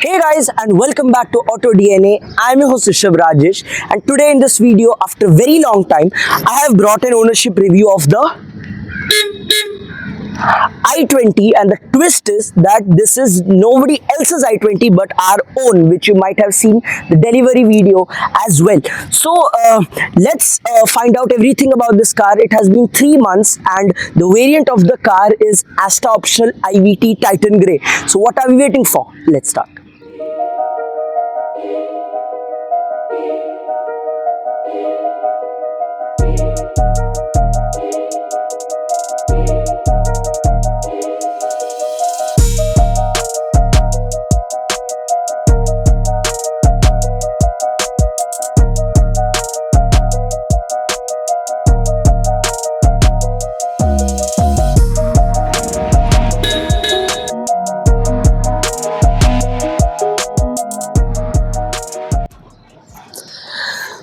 Hey guys, and welcome back to Auto D.N.A. I'm your host Rajesh, and today in this video, after a very long time, I have brought an ownership review of the i20, and the twist is that this is nobody else's i20 but our own, which you might have seen the delivery video as well. So let's find out everything about this car. It has been 3 months and the variant of the car is ASTA optional IVT Titan Grey. So what are we waiting for? Let's start.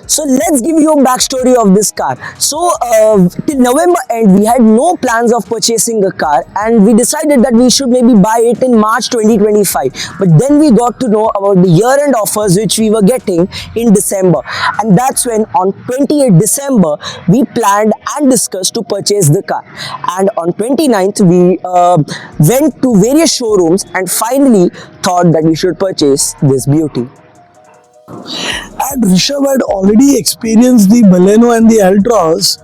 So let's give you a backstory of this car. So till November end, we had no plans of purchasing a car, and we decided that we should maybe buy it in March 2025. But then we got to know about the year-end offers which we were getting in December, and that's when on 28th December we planned and discussed to purchase the car. And on 29th we went to various showrooms and finally thought that we should purchase this beauty. And Rishabh had already experienced the Baleno and the Altroz.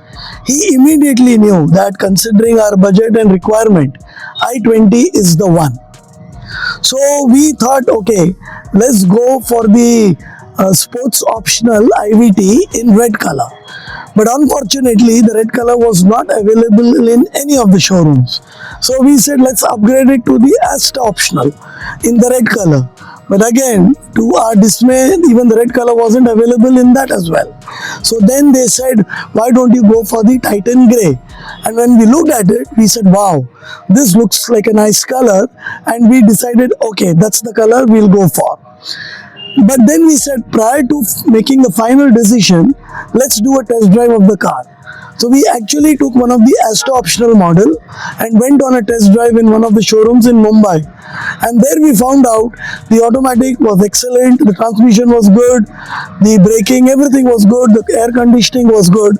He immediately knew that considering our budget and requirement, i20 is the one. So we thought, okay, let's go for the sports optional IVT in red color. But unfortunately, the red color was not available in any of the showrooms. So we said, let's upgrade it to the ASTA optional in the red color. But again, to our dismay, even the red color wasn't available in that as well. So then they said, why don't you go for the Titan Grey? And when we looked at it, we said, wow, this looks like a nice color. And we decided, okay, that's the color we'll go for. But then we said, prior to making the final decision, let's do a test drive of the car. So we actually took one of the ASTA optional model and went on a test drive in one of the showrooms in Mumbai. And there we found out the automatic was excellent, the transmission was good, the braking, everything was good, the air conditioning was good.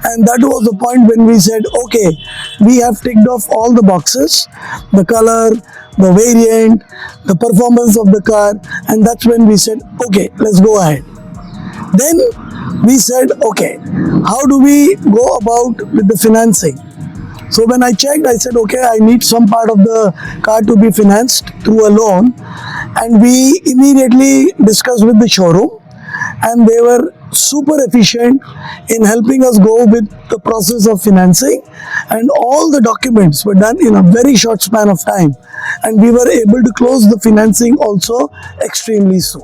And that was the point when we said, okay, we have ticked off all the boxes, the color, the variant, the performance of the car, and that's when we said, okay, let's go ahead. Then we said, okay, how do we go about with the financing? So when I checked, I said, okay, I need some part of the car to be financed through a loan. And we immediately discussed with the showroom, and they were super efficient in helping us go with the process of financing, and all the documents were done in a very short span of time, and we were able to close the financing also extremely soon.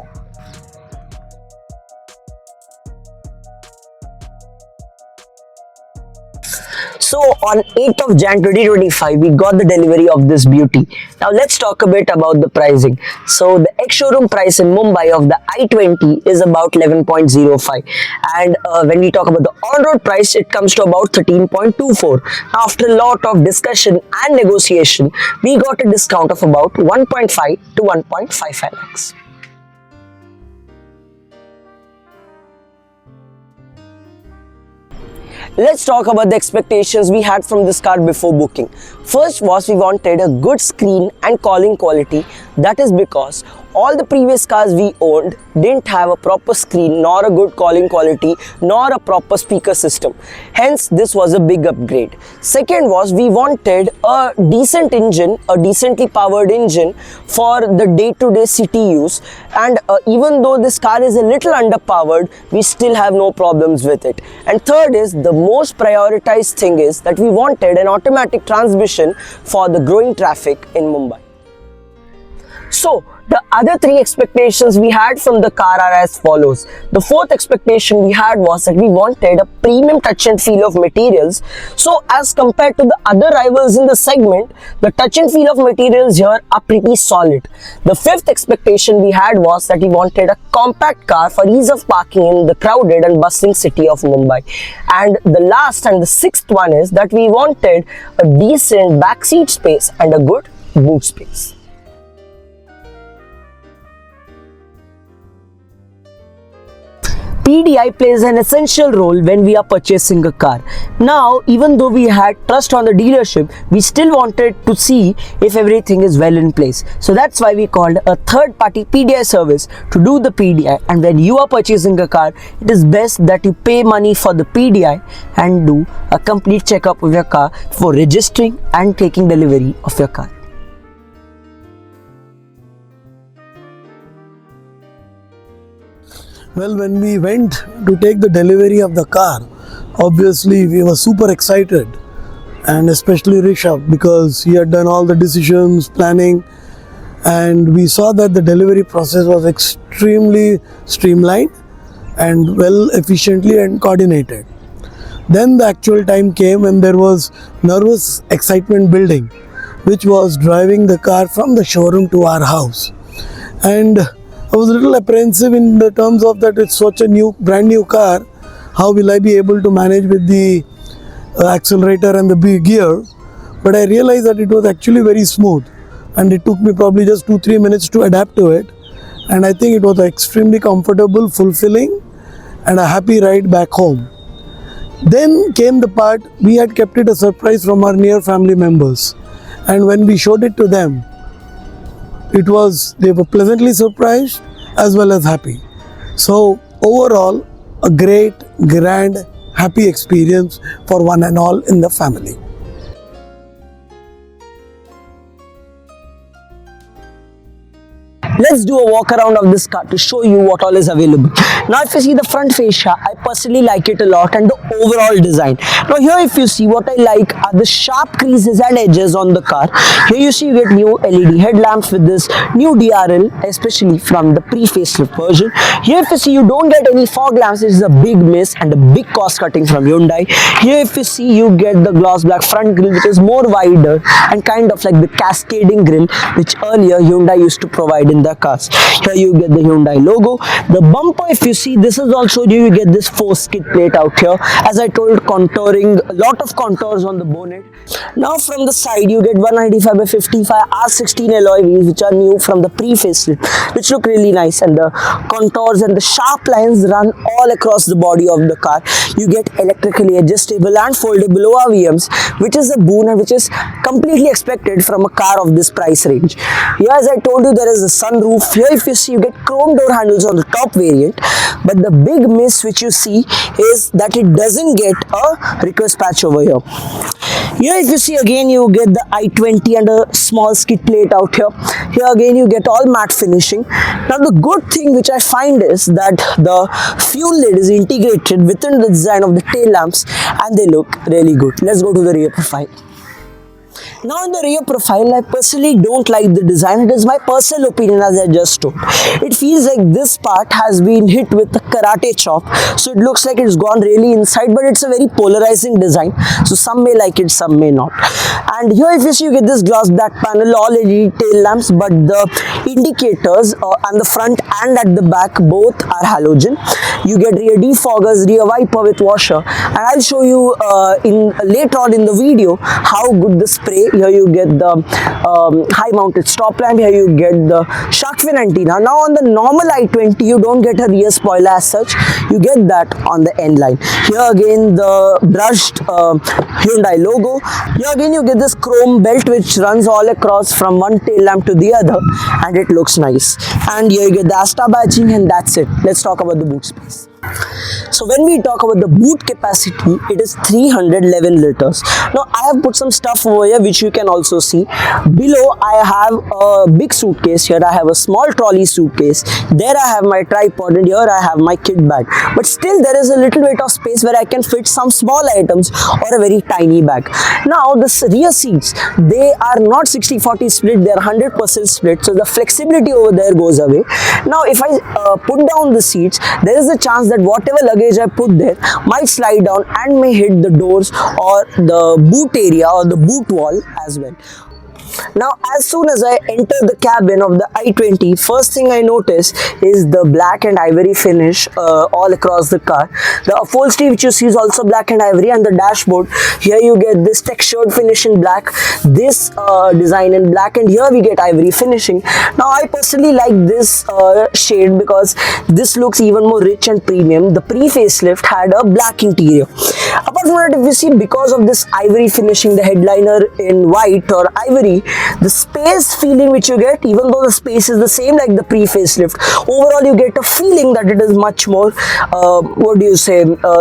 So on 8th of Jan 2025, we got the delivery of this beauty. Now let's talk a bit about the pricing. So the ex-showroom price in Mumbai of the i20 is about 11.05, and when we talk about the on-road price, it comes to about 13.24. Now after a lot of discussion and negotiation, we got a discount of about 1.5 to 1.55 lakhs. Let's talk about the expectations we had from this car before booking. First was we wanted a good screen and calling quality. That is because all the previous cars we owned didn't have a proper screen, nor a good calling quality, nor a proper speaker system. Hence, this was a big upgrade. Second was we wanted a decent engine, a decently powered engine for the day-to-day city use. And even though this car is a little underpowered, we still have no problems with it. And third is the most prioritized thing is that we wanted an automatic transmission for the growing traffic in Mumbai. So The other three expectations we had from the car are as follows. The fourth expectation we had was that we wanted a premium touch and feel of materials. So as compared to the other rivals in the segment, the touch and feel of materials here are pretty solid. The fifth expectation we had was that we wanted a compact car for ease of parking in the crowded and bustling city of Mumbai. And the last and the sixth one is that we wanted a decent backseat space and a good boot space. PDI plays an essential role when we are purchasing a car. Now, even though we had trust on the dealership, we still wanted to see if everything is well in place. So that's why we called a third-party PDI service to do the PDI. And when you are purchasing a car, it is best that you pay money for the PDI and do a complete checkup of your car for registering and taking delivery of your car. Well, when we went to take the delivery of the car, obviously we were super excited, and especially Rishabh, because he had done all the decisions, planning, and we saw that the delivery process was extremely streamlined and well efficiently and coordinated. Then the actual time came and there was nervous excitement building, which was driving the car from the showroom to our house. And I was a little apprehensive in the terms of that it's such a brand new car. How will I be able to manage with the accelerator and the big gear? But I realized that it was actually very smooth, and it took me probably just 2-3 minutes to adapt to it. And I think it was extremely comfortable, fulfilling, and a happy ride back home. Then came the part we had kept it a surprise from our near family members, and when we showed it to them, they were pleasantly surprised as well as happy. So overall, a great, grand, happy experience for one and all in the family. Let's do a walk around of this car to show you what all is available. Now if you see the front fascia, I personally like it a lot, and the overall design. Now here if you see, what I like are the sharp creases and edges on the car. Here you see you get new LED headlamps with this new DRL, especially from the pre-facelift version. Here if you see, you don't get any fog lamps, which is a big miss and a big cost cutting from Hyundai. Here if you see, you get the gloss black front grille, which is more wider and kind of like the cascading grille which earlier Hyundai used to provide in the cars. Here you get the Hyundai logo. The bumper, if you see, this is also new. You get this 4 skid plate out here. As I told, contouring, a lot of contours on the bonnet. Now from the side, you get 195/55 R16 alloy wheels, which are new from the pre-facelift, which look really nice, and the contours and the sharp lines run all across the body of the car. You get electrically adjustable and foldable ORVMs, which is a boon and which is completely expected from a car of this price range. Here, as I told you, there is a sunroof. Here if you see, you get chrome door handles on the top variant, but the big miss which you see is that it doesn't get a request patch over here. Here if you see, again you get the i20 and a small skid plate out here. Here again you get all matte finishing. Now the good thing which I find is that the fuel lid is integrated within the design of the tail lamps, and they look really good. Let's go to the rear profile. Now in the rear profile, I personally don't like the design. It is my personal opinion, as I just told. It feels like this part has been hit with a karate chop, so it looks like it's gone really inside, but it's a very polarizing design, so some may like it, some may not. And here if you see, you get this glass back panel, all LED tail lamps, but the indicators on the front and at the back both are halogen. You get rear defoggers, rear wiper with washer, and I'll show you later on in the video how good the spray. Here you get the high mounted stop lamp. Here you get the shark fin antenna. Now on the normal i20, you don't get a rear spoiler as such. You get that on the end line. Here again the brushed Hyundai logo. Here again you get this chrome belt which runs all across from one tail lamp to the other, and it looks nice. And here you get the ASTA badging, and that's it. Let's talk about the boot space. So when we talk about the boot capacity, it is 311 liters. Now I have put some stuff over here which you can also see. Below I have a big suitcase, here I have a small trolley suitcase, there I have my tripod, and here I have my kit bag. But still there is a little bit of space where I can fit some small items or a very tiny bag. Now the rear seats, they are not 60-40 split, they are 100% split, so the flexibility over there goes away. Now if I put down the seats, there is a chance that whatever luggage I put there might slide down and may hit the doors or the boot area or the boot wall as well. Now as soon as I enter the cabin of the i20, first thing I notice is the black and ivory finish all across the car. The upholstery which you see is also black and ivory, and the dashboard, here you get this textured finish in black, this design in black, and here we get ivory finishing. Now I personally like this shade because this looks even more rich and premium. The pre-facelift had a black interior. Apart from that, if you see, because of this ivory finishing, the headliner in white or ivory, the space feeling which you get, even though the space is the same like the pre-facelift, overall you get a feeling that it is much more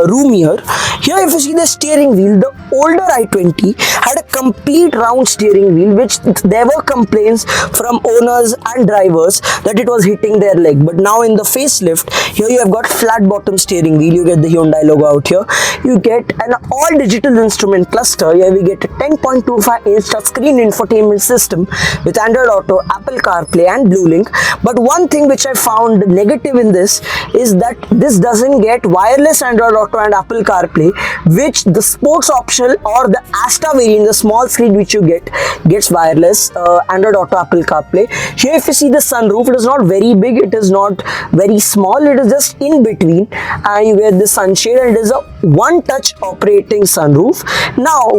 roomier. Here if you see the steering wheel, the older i20 had a complete round steering wheel, which there were complaints from owners and drivers that it was hitting their leg. But now in the facelift, here you have got flat bottom steering wheel, you get the Hyundai logo out here, you get an all digital instrument cluster. Here we get a 10.25-inch touchscreen infotainment system with Android Auto, Apple CarPlay and BlueLink. But one thing which I found negative in this is that this doesn't get wireless Android Auto and Apple CarPlay, which the sports optional or the Asta variant, the small screen which you get, gets wireless Android Auto, Apple CarPlay. Here if you see the sunroof, it is not very big, it is not very small, it is just in between, and you get the sunshade, and it is a one-touch operating sunroof. Now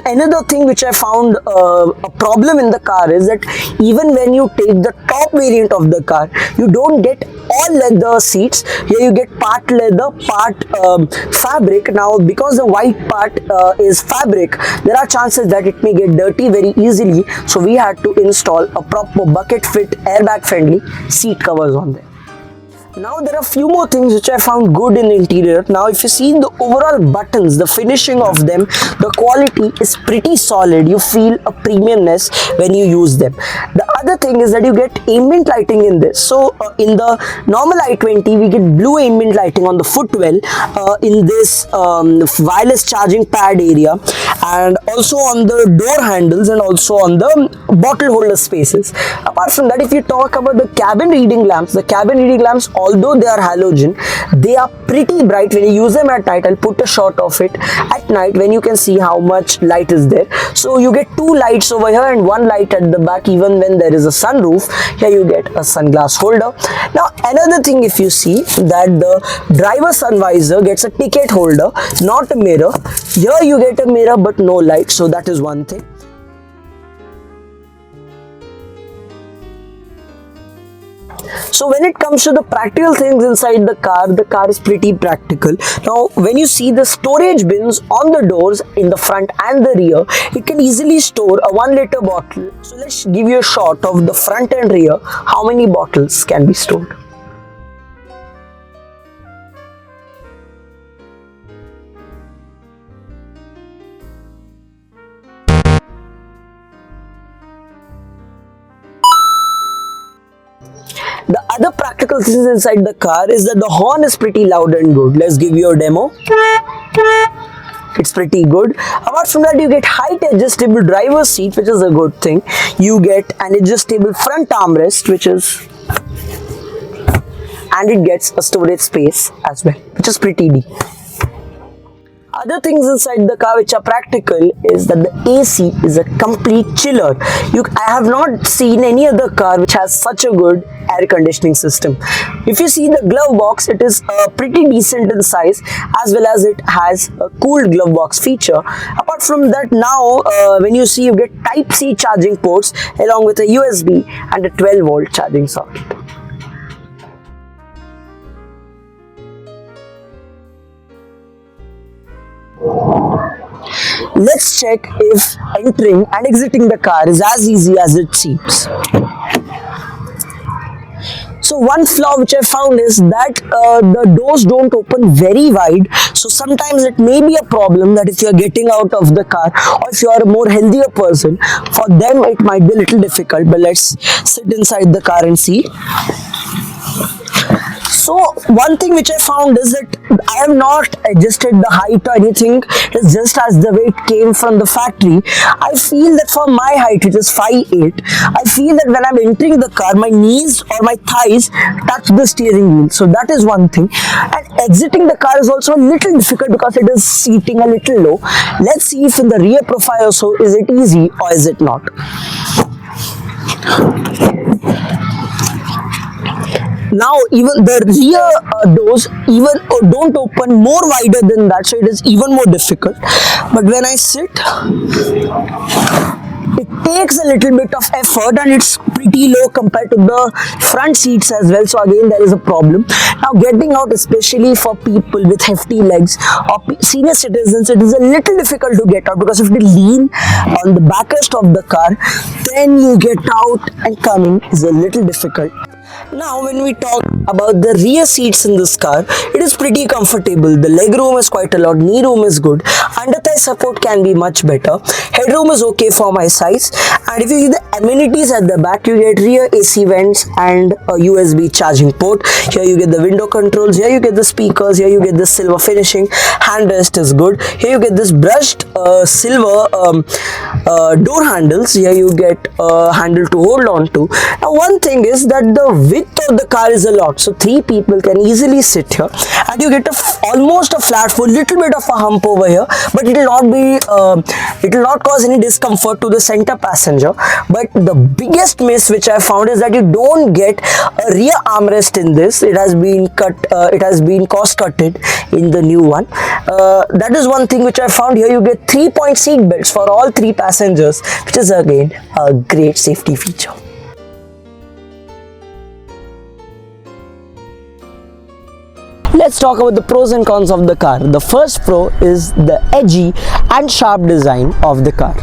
another thing which I found a problem in the car is that even when you take the top variant of the car, you don't get all leather seats. Here you get part leather, part fabric. Now because the white part is fabric, there are chances that it may get dirty very easily, so we had to install a proper bucket fit, airbag friendly seat covers on there. Now there are few more things which I found good in the interior. Now if you see the overall buttons, the finishing of them, the quality is pretty solid. You feel a premiumness when you use them. The other thing is that you get ambient lighting in this. So in the normal i20 we get blue ambient lighting on the footwell, in this wireless charging pad area, and also on the door handles, and also on the bottle holder spaces. Apart from that, if you talk about the cabin reading lamps, although they are halogen, they are pretty bright when you use them at night. I'll put a shot of it at night when you can see how much light is there. So you get two lights over here and one light at the back even when there is a sunroof. Here you get a sunglass holder. Now another thing, if you see that the driver sun visor gets a ticket holder, not a mirror. Here you get a mirror but no light, so that is one thing. So when it comes to the practical things inside the car is pretty practical. Now when you see the storage bins on the doors in the front and the rear, it can easily store a 1-liter bottle. So let's give you a shot of the front and rear, how many bottles can be stored. The other practical things inside the car is that the horn is pretty loud and good. Let's give you a demo. It's pretty good. Apart from that, you get height adjustable driver's seat, which is a good thing. You get an adjustable front armrest, and it gets a storage space as well, which is pretty deep. Other things inside the car which are practical is that the AC is a complete chiller. I have not seen any other car which has such a good air conditioning system. If you see the glove box, it is pretty decent in size, as well as it has a cooled glove box feature. Apart from that, now when you see, you get Type-C charging ports along with a USB and a 12-volt charging socket. Let's check if entering and exiting the car is as easy as it seems. So one flaw which I found is that the doors don't open very wide. So sometimes it may be a problem that if you are getting out of the car, or if you are a more healthier person, for them it might be a little difficult. But let's sit inside the car and see. So one thing which I found is that I have not adjusted the height or anything. It's just as the way it came from the factory. I feel that for my height, which is 5'8", I feel that when I'm entering the car, my knees or my thighs touch the steering wheel. So that is one thing. And exiting the car is also a little difficult because it is seating a little low. Let's see if in the rear profile also is it easy or is it not. Now even the rear doors even don't open more wider than that, so it is even more difficult. But when I sit, it takes a little bit of effort and it's pretty low compared to the front seats as well. So again there is a problem. Now getting out, especially for people with hefty legs or senior citizens, it is a little difficult to get out because if you lean on the backrest of the car, then you get out and coming is a little difficult. Now when we talk about the rear seats in this car, it is pretty comfortable. The leg room is quite a lot, knee room is good, under thigh support can be much better, headroom is okay for my size, and if you see the amenities at the back, you get rear AC vents and a USB charging port. Here you get the window controls, here you get the speakers, here you get the silver finishing, handrest is good, here you get this brushed silver door handles, here you get a handle to hold on to. Now one thing is that the width of the car is a lot, so 3 people can easily sit here and you get almost a flat foot, little bit of a hump over here, but it will not cause any discomfort to the center passenger. But the biggest miss which I found is that you don't get a rear armrest in this. It has been cost cutted in the new one. That is one thing which I found. Here you get 3-point seat belts for all 3 passengers, which is again a great safety feature. Let's talk about the pros and cons of the car. The first pro is the edgy and sharp design of the car.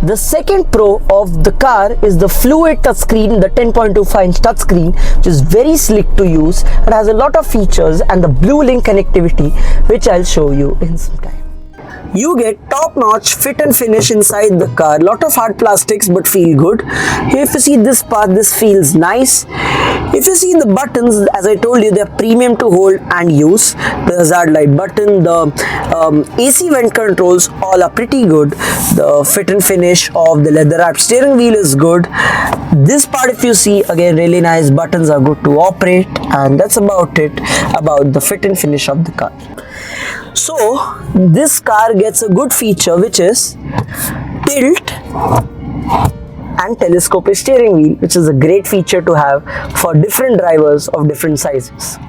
The second pro of the car is the fluid touchscreen, the 10.25-inch touchscreen, which is very slick to use. It has a lot of features and the Blue Link connectivity, which I'll show you in some time. You get top-notch fit and finish inside the car. Lot of hard plastics but feel good. Here if you see this part, this feels nice. If you see the buttons, as I told you, they're premium to hold and use. The hazard light button, the AC vent controls, all are pretty good. The fit and finish of the leather-wrapped steering wheel is good. This part, if you see, again really nice. Buttons are good to operate, and that's about it about the fit and finish of the car. So this car gets a good feature, which is tilt and telescopic steering wheel, which is a great feature to have for different drivers of different sizes.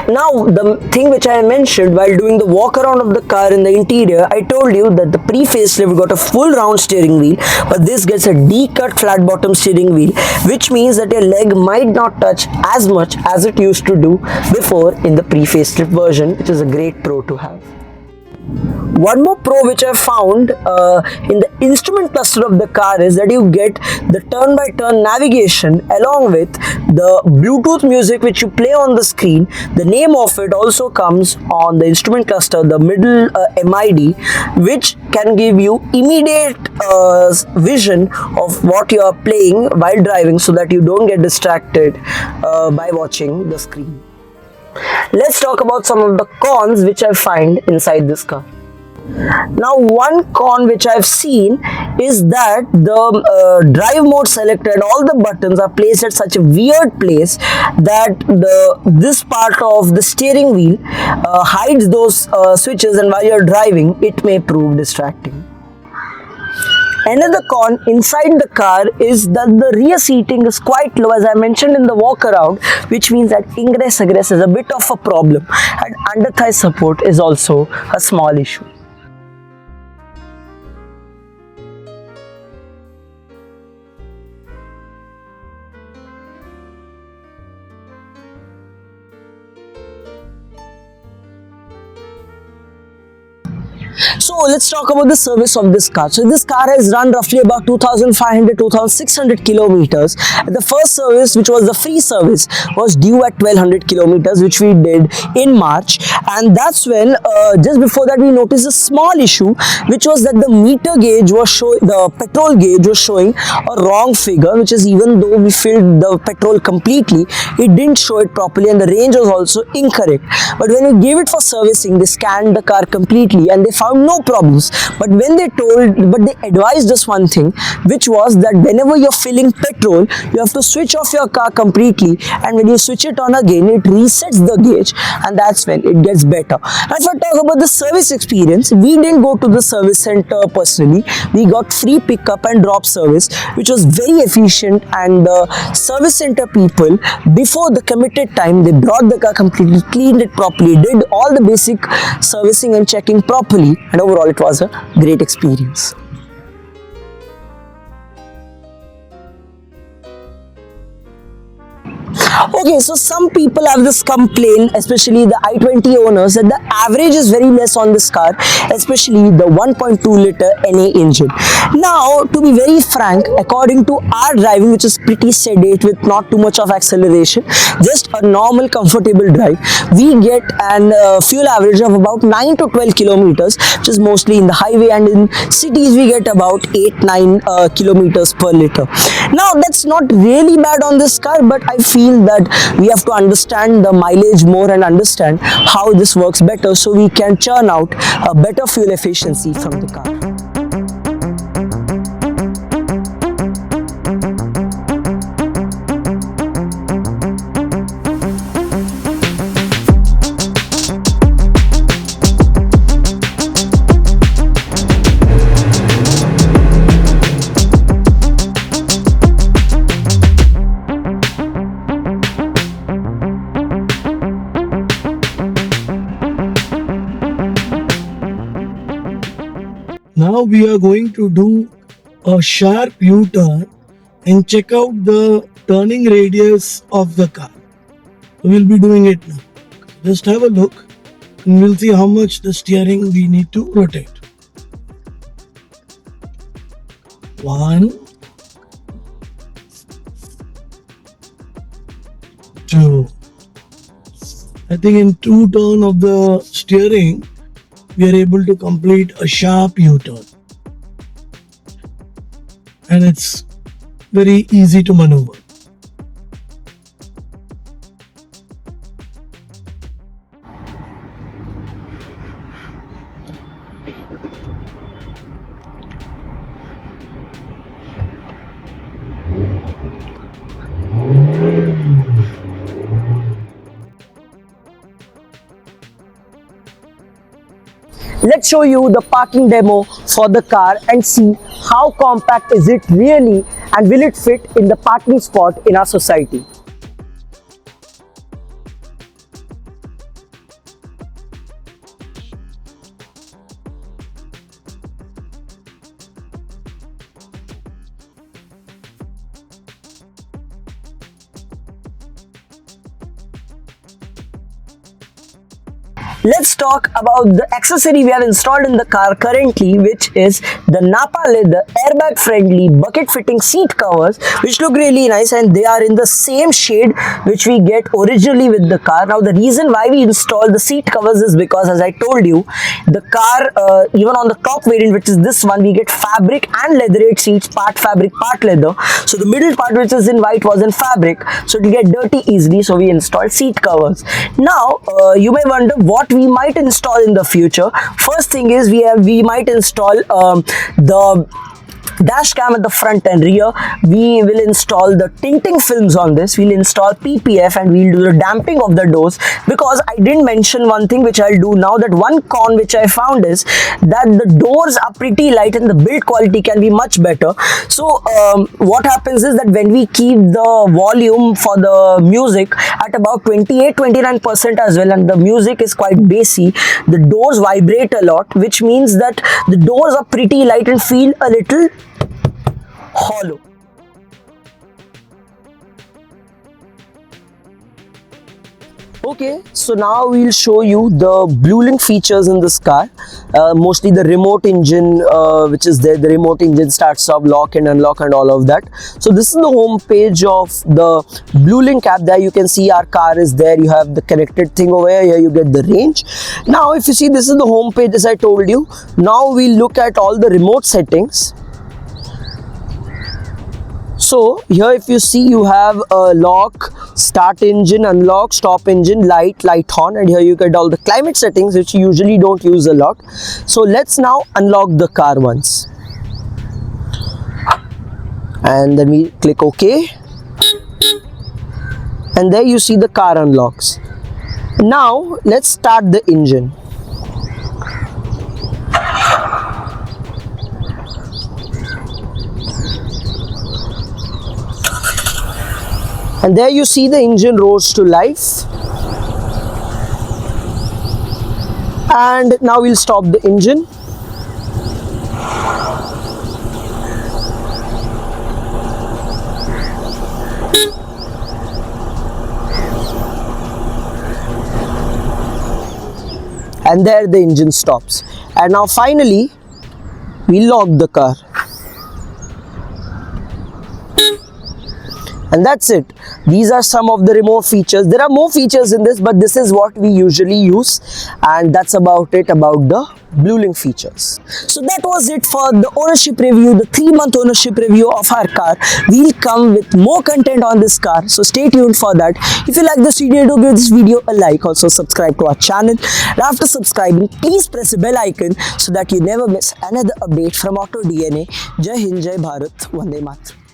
Now the thing which I mentioned while doing the walk around of the car in the interior, I told you that the pre-facelift got a full round steering wheel, but this gets a D-cut flat bottom steering wheel, which means that your leg might not touch as much as it used to do before in the pre-facelift version, which is a great pro to have. One more pro which I found in the instrument cluster of the car is that you get the turn-by-turn navigation along with the Bluetooth music which you play on the screen. The name of it also comes on the instrument cluster, the middle MID, which can give you immediate vision of what you are playing while driving so that you don't get distracted by watching the screen. Let's talk about some of the cons which I find inside this car. Now one con which I've seen is that the drive mode selected, all the buttons are placed at such a weird place that this part of the steering wheel hides those switches, and while you're driving it may prove distracting. Another con inside the car is that the rear seating is quite low, as I mentioned in the walk around, which means that ingress egress is a bit of a problem, and under thigh support is also a small issue. So let's talk about the service of this car. So this car has run roughly about 2500 2600 kilometers. The first service, which was the free service, was due at 1200 kilometers, which we did in March. And that's when just before that we noticed a small issue, which was that the meter gauge was showing, the petrol gauge was showing a wrong figure, which is, even though we filled the petrol completely, it didn't show it properly, and the range was also incorrect. But when we gave it for servicing, they scanned the car completely and they found no problems. But they advised us one thing, which was that whenever you're filling petrol, you have to switch off your car completely, and when you switch it on again, it resets the gauge, and that's when it gets better. Now if I talk about the service experience, we didn't go to the service center personally. We got free pickup and drop service, which was very efficient, and the service center people, before the committed time, they brought the car completely, cleaned it properly, did all the basic servicing and checking properly, and overall it was a great experience. Okay, so some people have this complaint, especially the i20 owners, that the average is very less on this car, especially the 1.2 liter NA engine. Now, to be very frank, according to our driving, which is pretty sedate with not too much of acceleration, just a normal comfortable drive, we get an fuel average of about 9 to 12 kilometers, which is mostly in the highway, and in cities we get about 8-9 kilometers per liter. Now, that's not really bad on this car, but I feel that we have to understand the mileage more and understand how this works better, so we can churn out a better fuel efficiency from the car. Now we are going to do a sharp U-turn and check out the turning radius of the car. We'll be doing it now. Just have a look and we'll see how much the steering we need to rotate. 1, 2. I think in 2 turns of the steering, we are able to complete a sharp U-turn, and it's very easy to maneuver. Let's show you the parking demo for the car and see how compact is it really, and will it fit in the parking spot in our society. Let's talk about the accessory we have installed in the car currently, which is the Napa leather airbag friendly bucket fitting seat covers, which look really nice, and they are in the same shade which we get originally with the car. Now the reason why we installed the seat covers is because, as I told you, the car, even on the top variant, which is this one, we get fabric and leatherette seats, part fabric, part leather. So the middle part, which is in white, was in fabric, so it will get dirty easily, so we installed seat covers. Now you may wonder what we might install in the future. First thing is we might install the dash cam at the front and rear. We will install the tinting films on this. We'll install PPF, and we'll do the damping of the doors, because I didn't mention one thing which I'll do now. That one con which I found is that the doors are pretty light and the build quality can be much better. So what happens is that when we keep the volume for the music at about 28-29% as well, and the music is quite bassy, the doors vibrate a lot, which means that the doors are pretty light and feel a little hollow. Okay, so now we'll show you the blue link features in this car. Mostly the remote engine, which is there. The remote engine starts, stop, lock and unlock and all of that. So this is the home page of the blue link app. There you can see our car is there. You have the connected thing over here. Here you get the range. Now if you see, this is the home page as I told you. Now we'll look at all the remote settings. So here if you see, you have a lock, start engine, unlock, stop engine, light on, and here you get all the climate settings which you usually don't use a lot. So let's now unlock the car once. And then we click OK. And there you see the car unlocks. Now let's start the engine. And there you see the engine roars to life. And now we'll stop the engine. And there the engine stops. And now finally, we lock the car. And that's it. These are some of the remote features. There are more features in this, but this is what we usually use. And that's about it about the blue link features. So that was it for the ownership review, the 3-month ownership review of our car. We'll come with more content on this car, so stay tuned for that. If you like this video, do give this video a like. Also subscribe to our channel. And after subscribing, please press the bell icon so that you never miss another update from Auto DNA. Jai Hind, Jai Bharat, Vande Mataram.